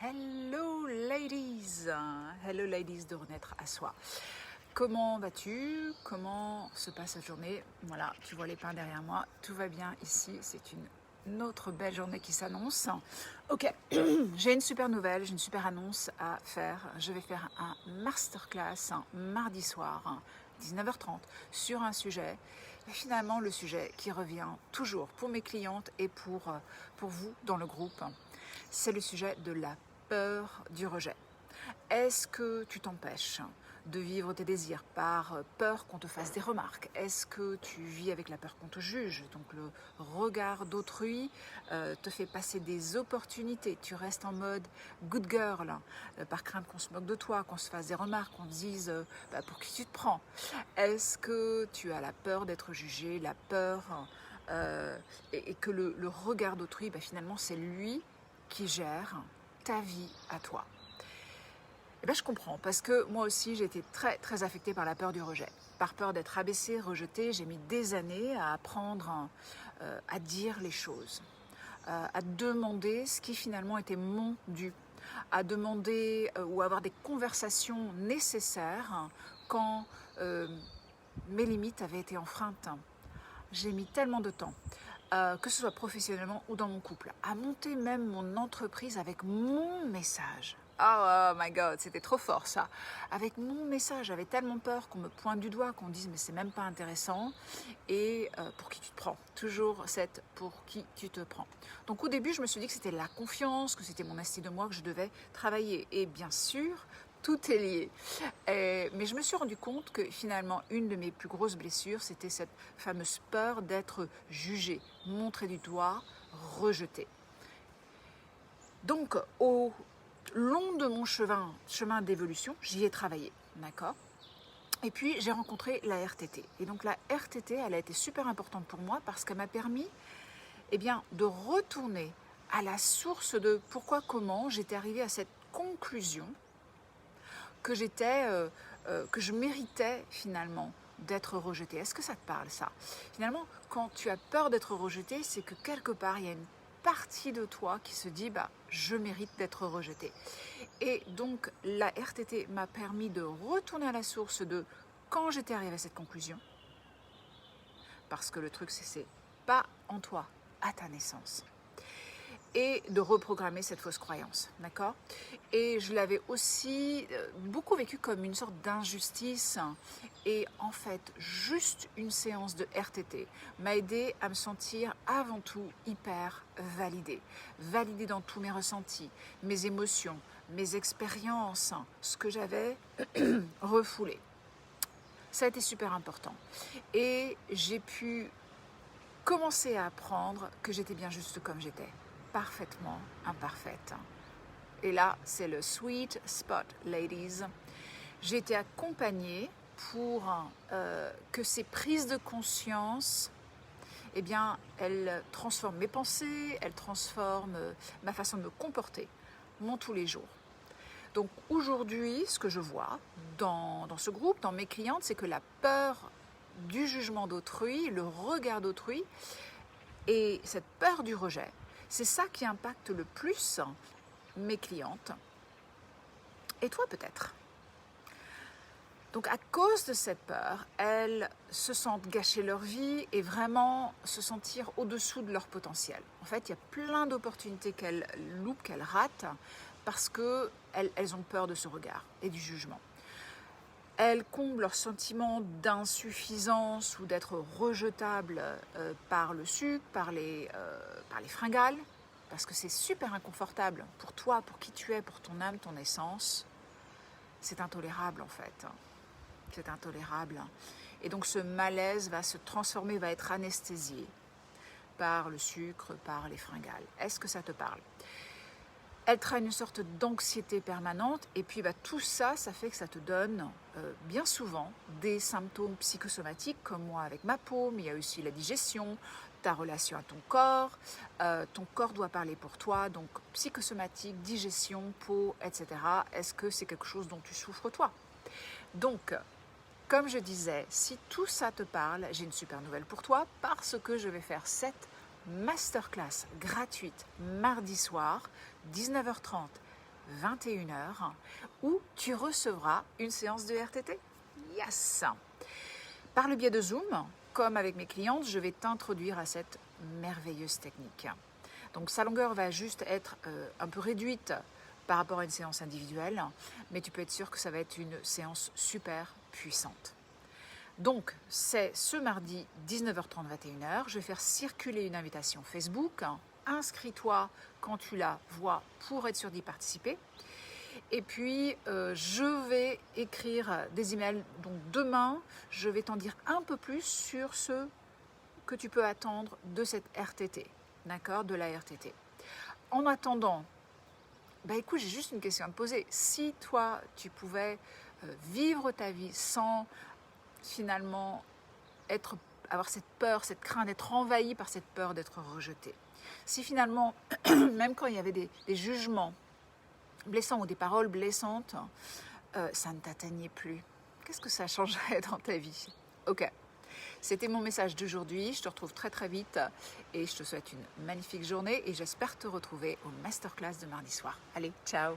Hello ladies de renaître à soi. Comment vas-tu? Comment se passe cette journée? Voilà, tu vois les pins derrière moi, tout va bien ici, c'est une autre belle journée qui s'annonce. Ok, j'ai une super nouvelle, j'ai une super annonce à faire. Je vais faire un masterclass mardi soir, 19h30, sur un sujet, et finalement le sujet qui revient toujours pour mes clientes et pour vous dans le groupe, c'est le sujet de la peur du rejet. Est-ce que tu t'empêches de vivre tes désirs par peur qu'on te fasse des remarques? Est-ce que tu vis avec la peur qu'on te juge? Donc le regard d'autrui te fait passer des opportunités. Tu restes en mode good girl par crainte qu'on se moque de toi, qu'on se fasse des remarques, qu'on te dise pour qui tu te prends. Est-ce que tu as la peur d'être jugé, la peur et que le regard d'autrui, finalement c'est lui qui gère ta vie à toi? Eh bien, je comprends, parce que moi aussi, j'ai été très, très affectée par la peur du rejet. Par peur d'être abaissée, rejetée, j'ai mis des années à apprendre à dire les choses, à demander ce qui finalement était mon dû, à demander ou avoir des conversations nécessaires quand mes limites avaient été enfreintes. J'ai mis tellement de temps, que ce soit professionnellement ou dans mon couple, à monter même mon entreprise avec mon message. Oh my God, c'était trop fort ça. Avec mon message, j'avais tellement peur qu'on me pointe du doigt, qu'on dise mais c'est même pas intéressant. Et pour qui tu te prends? Toujours cette pour qui tu te prends. Donc au début, je me suis dit que c'était la confiance, que c'était mon estime de moi que je devais travailler. Et bien sûr, tout est lié. Mais je me suis rendu compte que finalement, une de mes plus grosses blessures, c'était cette fameuse peur d'être jugée, montrée du doigt, rejetée. Donc, au long de mon chemin d'évolution, j'y ai travaillé, d'accord ? Et puis, j'ai rencontré la RTT. Et donc, la RTT, elle a été super importante pour moi parce qu'elle m'a permis de retourner à la source de pourquoi, comment j'étais arrivée à cette conclusion que je méritais finalement d'être rejetée. Est-ce que ça te parle, ça? Finalement, quand tu as peur d'être rejetée, c'est que quelque part, il y a une partie de toi qui se dit je mérite d'être rejetée. Et donc, la RTT m'a permis de retourner à la source de quand j'étais arrivée à cette conclusion. Parce que le truc, c'est pas en toi, à ta naissance. Et de reprogrammer cette fausse croyance, d'accord? Et je l'avais aussi beaucoup vécu comme une sorte d'injustice. Et en fait, juste une séance de RTT m'a aidé à me sentir avant tout hyper validée. Validée dans tous mes ressentis, mes émotions, mes expériences, ce que j'avais refoulé. Ça a été super important. Et j'ai pu commencer à apprendre que j'étais bien juste comme j'étais. Parfaitement imparfaite. Et là, c'est le sweet spot, ladies. J'ai été accompagnée pour que ces prises de conscience, elles transforment mes pensées, elles transforment ma façon de me comporter, mon tous les jours. Donc aujourd'hui, ce que je vois dans ce groupe, dans mes clientes, c'est que la peur du jugement d'autrui, le regard d'autrui et cette peur du rejet, c'est ça qui impacte le plus mes clientes et toi peut-être. Donc à cause de cette peur, elles se sentent gâcher leur vie et vraiment se sentir au-dessous de leur potentiel. En fait, il y a plein d'opportunités qu'elles loupent, qu'elles ratent parce qu'elles ont peur de ce regard et du jugement. Elles comblent leur sentiment d'insuffisance ou d'être rejetables par le sucre, par les fringales, parce que c'est super inconfortable pour toi, pour qui tu es, pour ton âme, ton essence. C'est intolérable en fait. C'est intolérable. Et donc ce malaise va se transformer, va être anesthésié par le sucre, par les fringales. Est-ce que ça te parle? Elle traîne une sorte d'anxiété permanente et puis tout ça, ça fait que ça te donne bien souvent des symptômes psychosomatiques comme moi avec ma peau, mais il y a aussi la digestion, ta relation à ton corps doit parler pour toi, donc psychosomatique, digestion, peau, etc. Est-ce que c'est quelque chose dont tu souffres toi? Donc, comme je disais, si tout ça te parle, j'ai une super nouvelle pour toi parce que je vais faire cette masterclass gratuite mardi soir, 19h30, 21 heures, où tu recevras une séance de RTT. Yes! Par le biais de Zoom, comme avec mes clientes, je vais t'introduire à cette merveilleuse technique. Donc sa longueur va juste être un peu réduite par rapport à une séance individuelle, mais tu peux être sûr que ça va être une séance super puissante. Donc c'est ce mardi 19h30 21h, je vais faire circuler une invitation Facebook. Inscris-toi quand tu la vois pour être sûr d'y participer. Et puis, je vais écrire des emails. Donc demain, je vais t'en dire un peu plus sur ce que tu peux attendre de cette RTT, d'accord, de la RTT. En attendant, écoute, j'ai juste une question à te poser. Si toi, tu pouvais vivre ta vie sans finalement avoir cette peur, cette crainte d'être envahi par cette peur d'être rejeté, si finalement, même quand il y avait des jugements blessants ou des paroles blessantes, ça ne t'atteignait plus, qu'est-ce que ça changerait dans ta vie? Ok, c'était mon message d'aujourd'hui. Je te retrouve très très vite et je te souhaite une magnifique journée et j'espère te retrouver au masterclass de mardi soir. Allez, ciao!